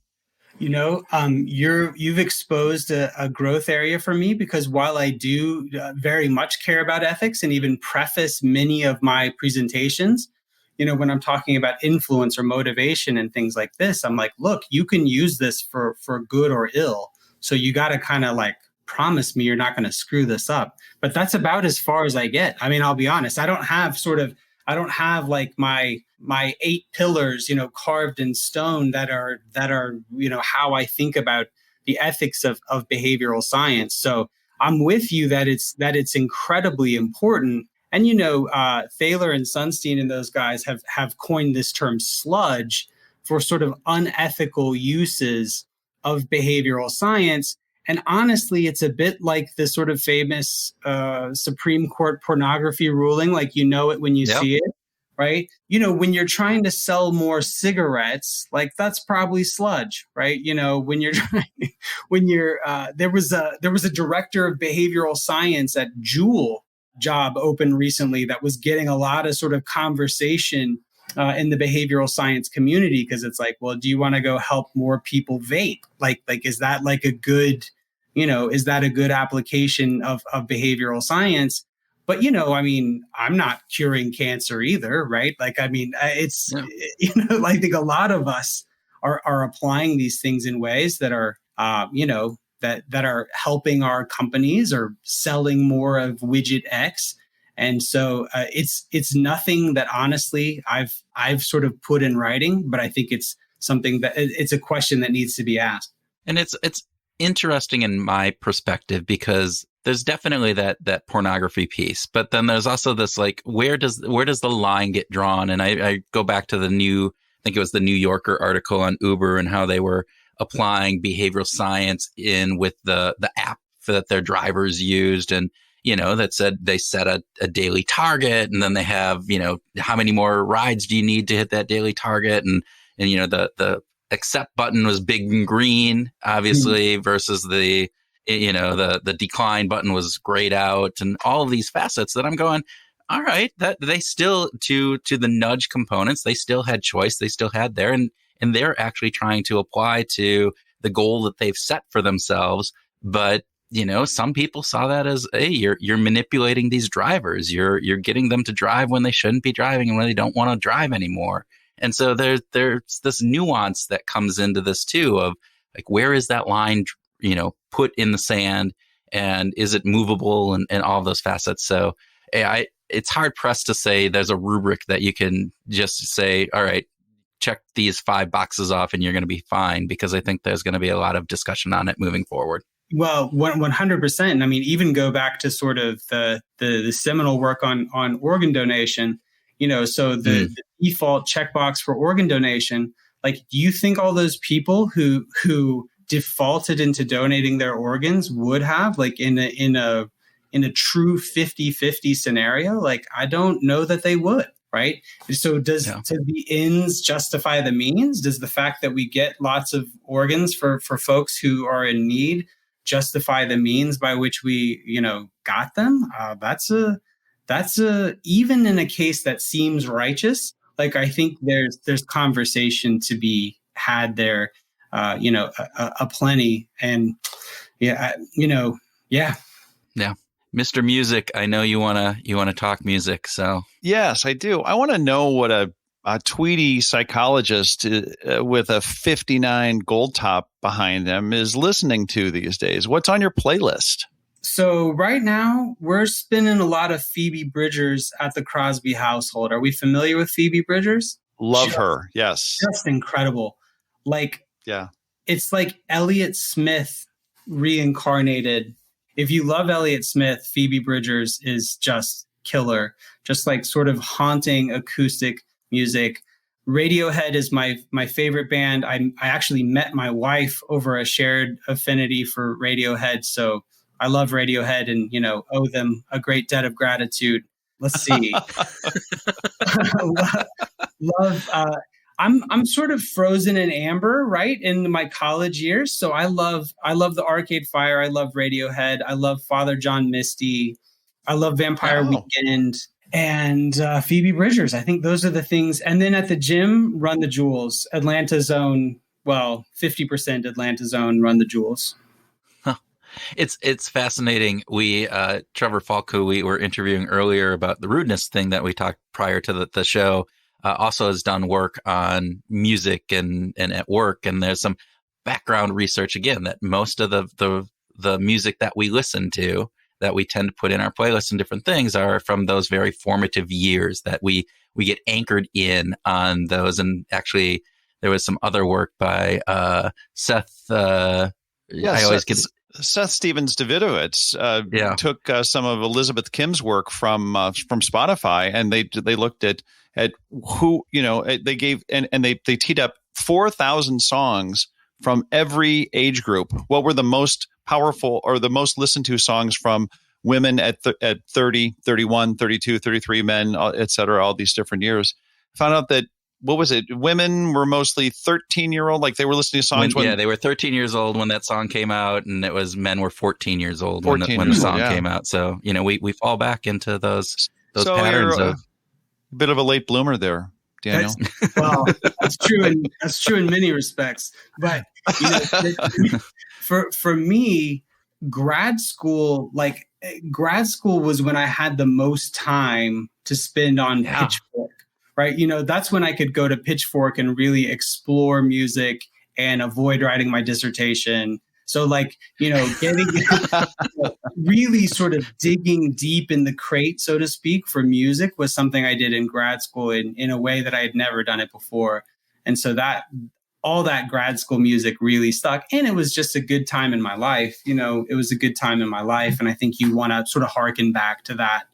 You've exposed a growth area for me, because while I do very much care about ethics and even preface many of my presentations, when I'm talking about influence or motivation and things like this, I'm like, look, you can use this for good or ill. So you got to kind of like promise me you're not going to screw this up. But that's about as far as I get. I mean, I'll be honest, I don't have like my 8 pillars, carved in stone that are, how I think about the ethics of behavioral science. So I'm with you that it's incredibly important. And, Thaler and Sunstein and those guys have coined this term sludge for sort of unethical uses of behavioral science. And honestly, it's a bit like the sort of famous Supreme Court pornography ruling, like it when you see it, right? When you're trying to sell more cigarettes, like that's probably sludge, right? When you're there was a director of behavioral science at Juul job open recently that was getting a lot of sort of conversation in the behavioral science community, because it's like, well, do you want to go help more people vape? Like is that like a good, is that a good application of behavioral science? But, I'm not curing cancer either, right? Like, I mean, it's, I think a lot of us are applying these things in ways that are, that are helping our companies or selling more of widget X. And so it's nothing that honestly I've sort of put in writing, but I think it's something that it's a question that needs to be asked. And it's interesting in my perspective, because there's definitely that pornography piece, but then there's also this like, where does the line get drawn? And I go back to I think it was the New Yorker article on Uber and how they were applying behavioral science in with the app that their drivers used, and that said they set a daily target, and then they have how many more rides do you need to hit that daily target, and the accept button was big and green, obviously, versus the decline button was grayed out, and all of these facets that I'm going, all right, that they still to the nudge components, they still had choice, they still had there, and they're actually trying to apply to the goal that they've set for themselves. But some people saw that as, hey, you're manipulating these drivers, you're getting them to drive when they shouldn't be driving and when they don't want to drive anymore. And so there's this nuance that comes into this too, of like, where is that line, put in the sand, and is it movable, and all of those facets. So it's hard pressed to say there's a rubric that you can just say, all right, check these 5 boxes off and you're going to be fine, because I think there's going to be a lot of discussion on it moving forward. Well, 100%. I mean, even go back to sort of the seminal work on organ donation. So the default checkbox for organ donation, like, do you think all those people who defaulted into donating their organs would have, like, in a true 50-50 scenario? Like, I don't know that they would, right? So does the ends justify the means? Does the fact that we get lots of organs for folks who are in need justify the means by which we, got them? That's even in a case that seems righteous, like, I think there's conversation to be had there, a plenty. And yeah. Mr. Music, I know you want to talk music. So yes, I do. I want to know what a tweety psychologist with a 59 gold top behind them is listening to these days. What's on your playlist? So right now, we're spinning a lot of Phoebe Bridgers at the Crosby household. Are we familiar with Phoebe Bridgers? Love her, yes. Just incredible. Like, yeah, it's like Elliott Smith reincarnated. If you love Elliott Smith, Phoebe Bridgers is just killer. Just like sort of haunting acoustic music. Radiohead is my favorite band. I actually met my wife over a shared affinity for Radiohead. So I love Radiohead and, owe them a great debt of gratitude. Let's see. love. I'm sort of frozen in amber, right, in my college years. So I love the Arcade Fire. I love Radiohead. I love Father John Misty. I love Vampire Weekend and Phoebe Bridgers. I think those are the things. And then at the gym, Run the Jewels, Atlanta Zone. Well, 50% Atlanta Zone, Run the Jewels. It's fascinating. We Trevor Falk, who we were interviewing earlier about the rudeness thing that we talked prior to the show, also has done work on music and at work. And there's some background research again that most of the music that we listen to, that we tend to put in our playlists and different things, are from those very formative years that we get anchored in on those. And actually, there was some other work by Seth. Seth Stevens-Davidowitz took some of Elizabeth Kim's work from Spotify, and they looked at who, they gave and they teed up 4,000 songs from every age group. What were the most powerful or the most listened to songs from women at 30, 31, 32, 33, men, et cetera, all these different years? Found out that, what was it? Women were mostly 13-year-old, like they were listening to songs when they were 13 years old when that song came out, and it was men were 14 years old when the song came out. So, we fall back into those patterns of a bit of a late bloomer there, Daniel. That's true in many respects. But for me, grad school was when I had the most time to spend on Pitchfork. Right. That's when I could go to Pitchfork and really explore music and avoid writing my dissertation. So getting really sort of digging deep in the crate, so to speak, for music was something I did in grad school in a way that I had never done it before. And so all that grad school music really stuck. And it was just a good time in my life. It was a good time in my life. And I think you want to sort of harken back to that.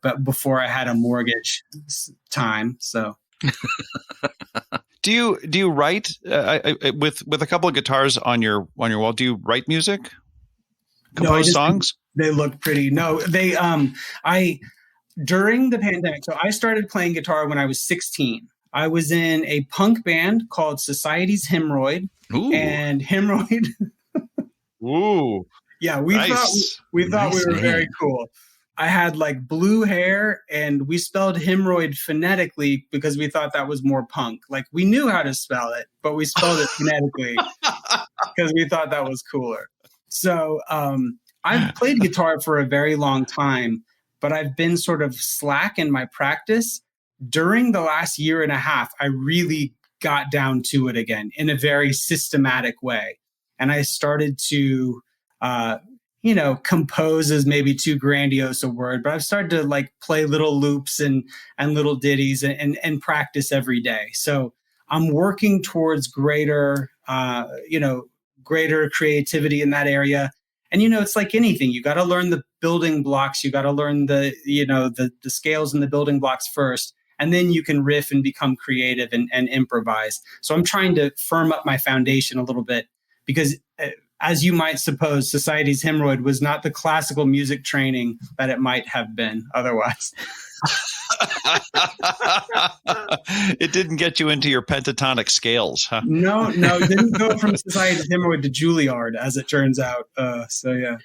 But before I had a mortgage time, so. Do you write with a couple of guitars on your wall? Do you write music? Compose songs? They look pretty. No, during the pandemic. So I started playing guitar when I was 16. I was in a punk band called Society's Hemorrhoid. Ooh. And Hemorrhoid. Ooh. Yeah, we nice. thought we were very cool. I had like blue hair, and we spelled hemorrhoid phonetically because we thought that was more punk. Like, we knew how to spell it, but we spelled it phonetically because we thought that was cooler. So I've played guitar for a very long time, but I've been sort of slack in my practice. During the last year and a half, I really got down to it again in a very systematic way. And I started to, compose is maybe too grandiose a word, but I've started to like play little loops and little ditties and practice every day. So I'm working towards greater creativity in that area. And, it's like anything, you got to learn the building blocks. You got to learn the scales and the building blocks first. And then you can riff and become creative and improvise. So I'm trying to firm up my foundation a little bit because as you might suppose, Society's Hemorrhoid was not the classical music training that it might have been otherwise. It didn't get you into your pentatonic scales, huh? No, it didn't go from Society's Hemorrhoid to Juilliard, as it turns out. So, yeah.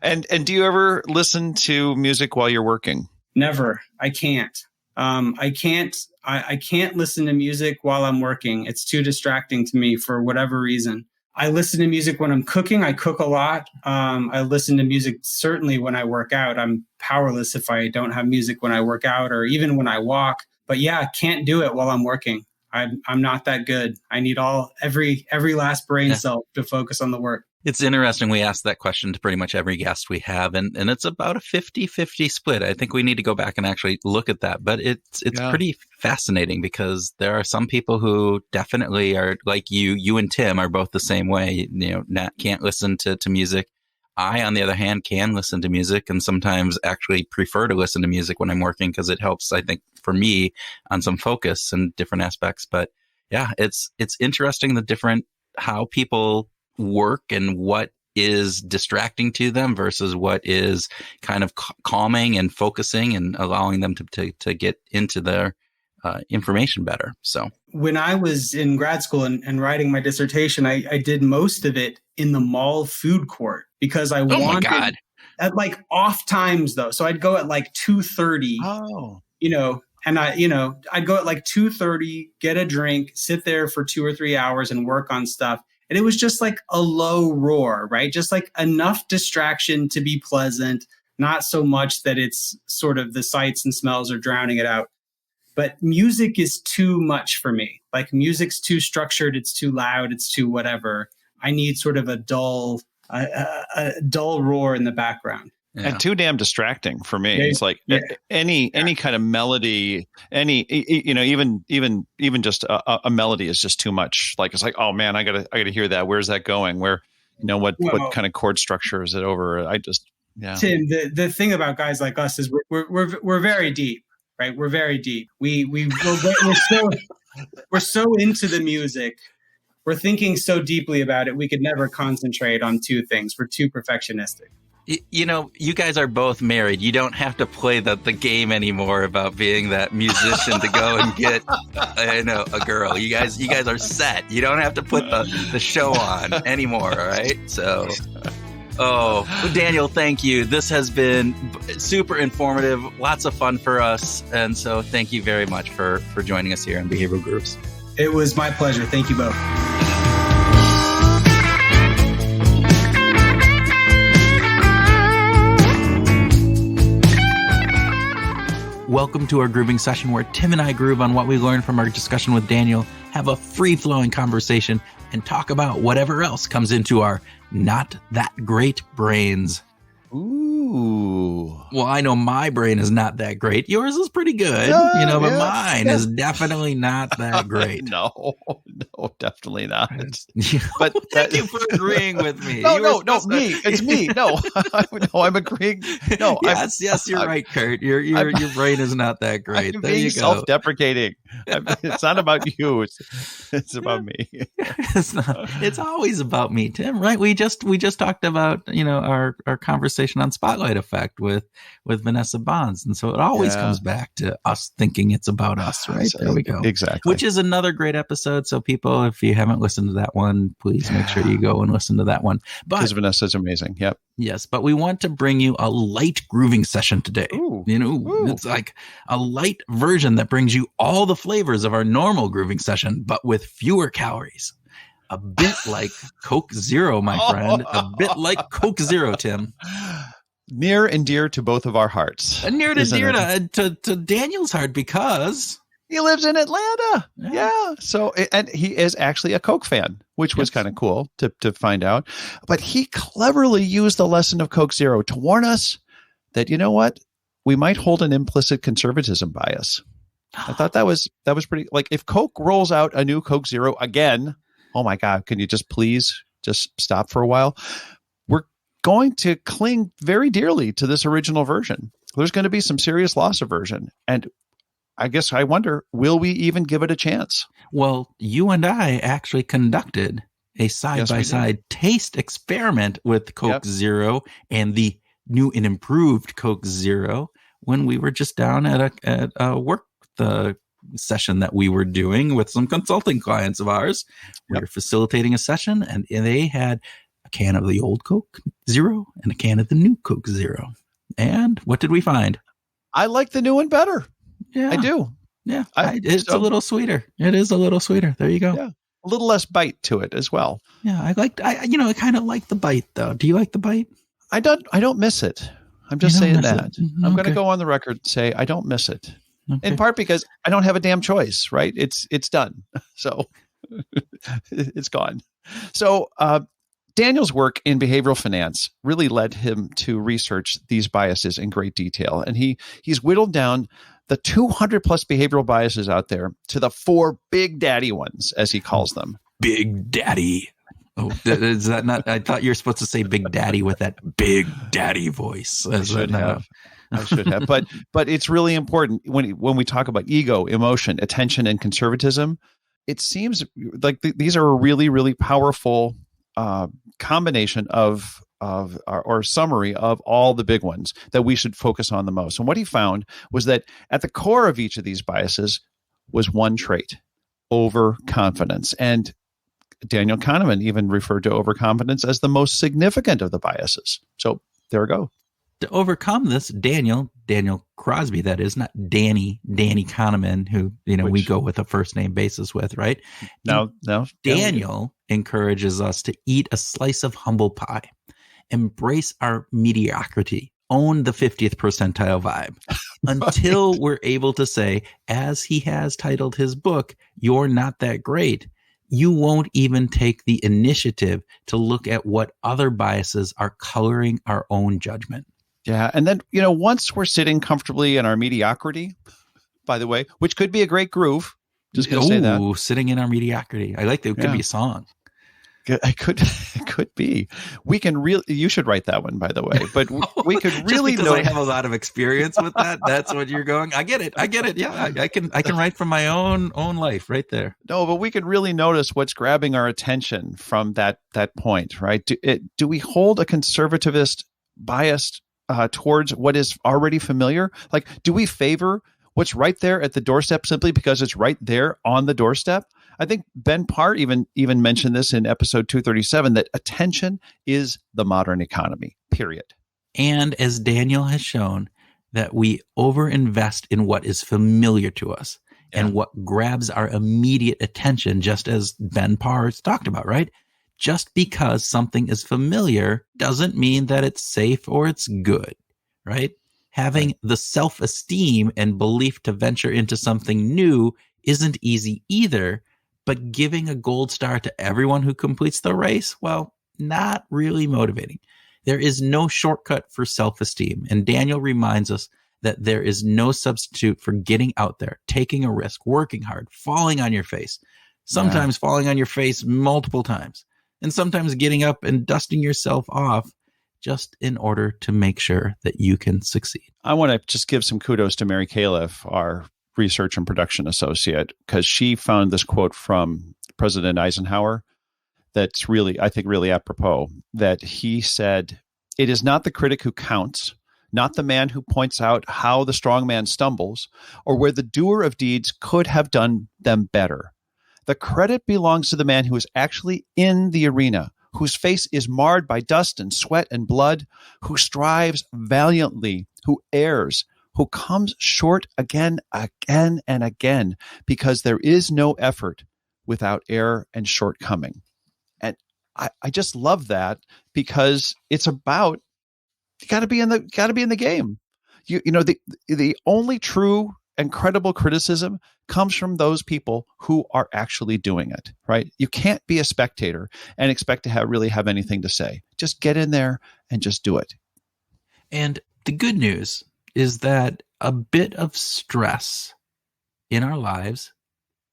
And do you ever listen to music while you're working? Never. I can't. I can't listen to music while I'm working. It's too distracting to me for whatever reason. I listen to music when I'm cooking. I cook a lot. I listen to music certainly when I work out. I'm powerless if I don't have music when I work out or even when I walk. But yeah, I can't do it while I'm working. I'm not that good. I need every last brain cell to focus on the work. It's interesting. We ask that question to pretty much every guest we have, and it's about a 50-50 split. I think we need to go back and actually look at that. But it's pretty fascinating because there are some people who definitely are like you. You and Tim are both the same way. Can't listen to music. I, on the other hand, can listen to music and sometimes actually prefer to listen to music when I'm working because it helps, I think, for me on some focus and different aspects. But yeah, it's interesting how people work and what is distracting to them versus what is kind of calming and focusing and allowing them to get into their information better. So when I was in grad school and writing my dissertation, I did most of it in the mall food court because I wanted at like off times though. So I'd go at like 2:30. And I'd go at like 2:30, get a drink, sit there for 2 or 3 hours and work on stuff. And it was just like a low roar, right? Just like enough distraction to be pleasant, not so much that it's sort of the sights and smells are drowning it out. But music is too much for me. Like music's too structured, it's too loud, it's too whatever. I need sort of a dull roar in the background. Yeah. And too damn distracting for me. Yeah. It's like any kind of melody, even just a melody is just too much. Like it's like, oh man, I gotta hear that. Where's that going? What kind of chord structure is it over? Tim, the thing about guys like us is we're very deep, right? We're very deep. We're so into the music. We're thinking so deeply about it. We could never concentrate on two things. We're too perfectionistic. You guys are both married. You don't have to play the game anymore about being that musician to go and get, a girl. You guys are set. You don't have to put the show on anymore, all right? So, Daniel, thank you. This has been super informative, lots of fun for us. And so thank you very much for joining us here on Behavioral Grooves. It was my pleasure. Thank you both. Welcome to our grooving session where Tim and I groove on what we learned from our discussion with Daniel, have a free-flowing conversation, and talk about whatever else comes into our not that great brains. Ooh. Well, I know my brain is not that great. Yours is pretty good, but mine is definitely not that great. No, definitely not. But thank you for agreeing with me. No, me. It's me. No, I'm agreeing. No, yes, you're right, Kurt. Your brain is not that great. I'm there being you go. Self-deprecating. It's not about you. It's about me. It's not. It's always about me, Tim. Right? We just talked about our conversation on Spotlight. spotlight effect with Vanessa Bonds. And so it always comes back to us thinking it's about us, right? There we go. Exactly. Which is another great episode. So people, if you haven't listened to that one, please make sure you go and listen to that one. Because Vanessa's amazing. Yep. Yes, but we want to bring you a light grooving session today. Ooh. It's like a light version that brings you all the flavors of our normal grooving session, but with fewer calories. A bit like Coke Zero, my friend. A bit like Coke Zero, Tim. Near and dear to both of our hearts. And near to dear to Daniel's heart because he lives in Atlanta. Yeah. So, and he is actually a Coke fan, which was kind of cool to find out. But he cleverly used the lesson of Coke Zero to warn us that, you know what? We might hold an implicit conservatism bias. I thought that was pretty, like, if Coke rolls out a new Coke Zero again, oh my God, can you just please just stop for a while? We're going to cling very dearly to this original version. There's going to be some serious loss aversion. And I guess I wonder, will we even give it a chance? Well, you and I actually conducted a side-by-side taste experiment with Coke Zero and the new and improved Coke Zero when we were just down at a work session that we were doing with some consulting clients of ours. We were facilitating a session, and they had a can of the old Coke Zero and a can of the new Coke Zero. And what did we find? I like the new one better. Yeah, I do. Yeah, it's a little sweeter. It is a little sweeter. There you go. Yeah, a little less bite to it as well. Yeah, I kind of like the bite though. Do you like the bite? I don't miss it. I'm just saying that. Mm-hmm. I'm going to go on the record and say I don't miss it. Okay. In part because I don't have a damn choice, right? It's done. So it's gone. So Daniel's work in behavioral finance really led him to research these biases in great detail. And he's whittled down the 200 plus behavioral biases out there to the 4 big daddy ones, as he calls them. Big daddy. Oh, is that not? I thought you were supposed to say big daddy with that big daddy voice. I should have. But it's really important when we talk about ego, emotion, attention, and conservatism. It seems like these are a really, really powerful combination of or summary of all the big ones that we should focus on the most. And what he found was that at the core of each of these biases was one trait: overconfidence. And Daniel Kahneman even referred to overconfidence as the most significant of the biases. So there we go. To overcome this, Daniel Crosby, that is, not Danny Kahneman, who we go with a first name basis with, right? No. Daniel encourages us to eat a slice of humble pie, embrace our mediocrity, own the 50th percentile vibe, until we're able to say, as he has titled his book, "You're Not That Great." You won't even take the initiative to look at what other biases are coloring our own judgment. Yeah. And then, once we're sitting comfortably in our mediocrity, by the way, which could be a great groove. Just going to say that. Sitting in our mediocrity. I like that. It could be a song. It could be. We can really, you should write that one, by the way, but we could really know. I have a lot of experience with that. That's what you're going. I get it. Yeah. I can write from my own life right there. No, but we could really notice what's grabbing our attention from that point, right? Do we hold a conservativist bias towards what is already familiar? Like, do we favor what's right there at the doorstep simply because it's right there on the doorstep? I think Ben Parr even mentioned this in episode 237, that attention is the modern economy, period. And as Daniel has shown, that we overinvest in what is familiar to us and what grabs our immediate attention, just as Ben Parr talked about, right? Just because something is familiar doesn't mean that it's safe or it's good, right? Having the self-esteem and belief to venture into something new isn't easy either. But giving a gold star to everyone who completes the race, well, not really motivating. There is no shortcut for self-esteem. And Daniel reminds us that there is no substitute for getting out there, taking a risk, working hard, falling on your face, sometimes falling on your face multiple times, and sometimes getting up and dusting yourself off just in order to make sure that you can succeed. I want to just give some kudos to Mary Califf, our research and production associate, because she found this quote from President Eisenhower that's really, I think, really apropos, that he said, It is not the critic who counts, not the man who points out how the strong man stumbles, or where the doer of deeds could have done them better. The credit belongs to the man who is actually in the arena, whose face is marred by dust and sweat and blood, who strives valiantly, who errs, who comes short again and again, because there is no effort without error and shortcoming. And I just love that, because it's about, you got to be in the game. You know, the only true and credible criticism comes from those people who are actually doing it, right? You can't be a spectator and expect to really have anything to say. Just get in there and just do it. And the good news is that a bit of stress in our lives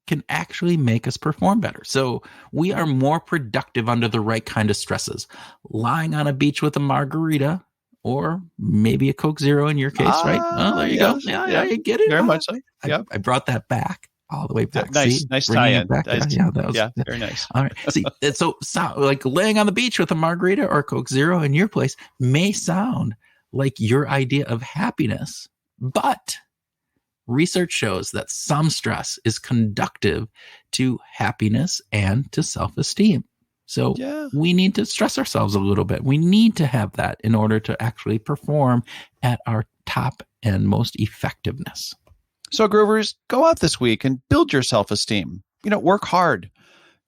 can actually make us perform better. So we are more productive under the right kind of stresses. Lying on a beach with a margarita, or maybe a Coke Zero in your case, right? Oh, there you go. Yeah, you get it. Very much so. Yeah. I brought that back all the way back. Nice tie-in. That was very nice. All right. See, so like laying on the beach with a margarita or Coke Zero in your place may sound like your idea of happiness, but research shows that some stress is conducive to happiness and to self-esteem. So we need to stress ourselves a little bit. We need to have that in order to actually perform at our top and most effectiveness. So Groovers, go out this week and build your self-esteem. You know, work hard.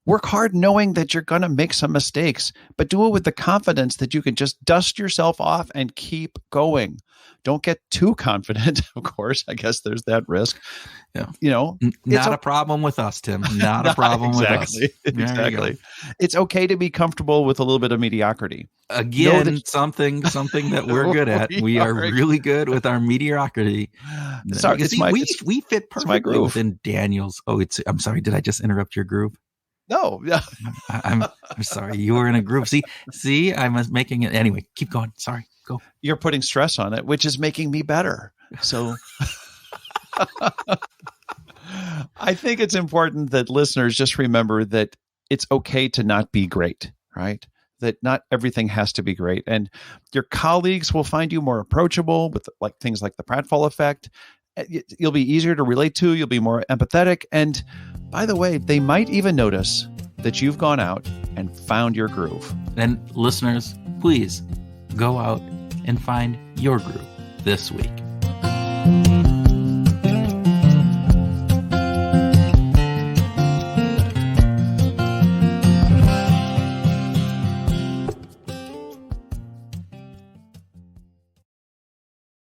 Work hard knowing that you're going to make some mistakes, but do it with the confidence that you can just dust yourself off and keep going. Don't get too confident, of course. I guess there's that risk. Yeah. You know, not a problem with us, Tim. Not a problem with us. Exactly. It's okay to be comfortable with a little bit of mediocrity. Again, something that we're good at. We are really good with our mediocrity. Sorry, we fit perfectly within Daniel's. I'm sorry. Did I just interrupt your groove? No, yeah. I'm sorry. You were in a groove. See, I was making it. Anyway, keep going. Sorry. Go. You're putting stress on it, which is making me better. So I think it's important that listeners just remember that it's okay to not be great, right? That not everything has to be great. And your colleagues will find you more approachable with like things like the pratfall effect. You'll be easier to relate to. You'll be more empathetic. And by the way, they might even notice that you've gone out and found your groove. And listeners, please go out and find your groove this week.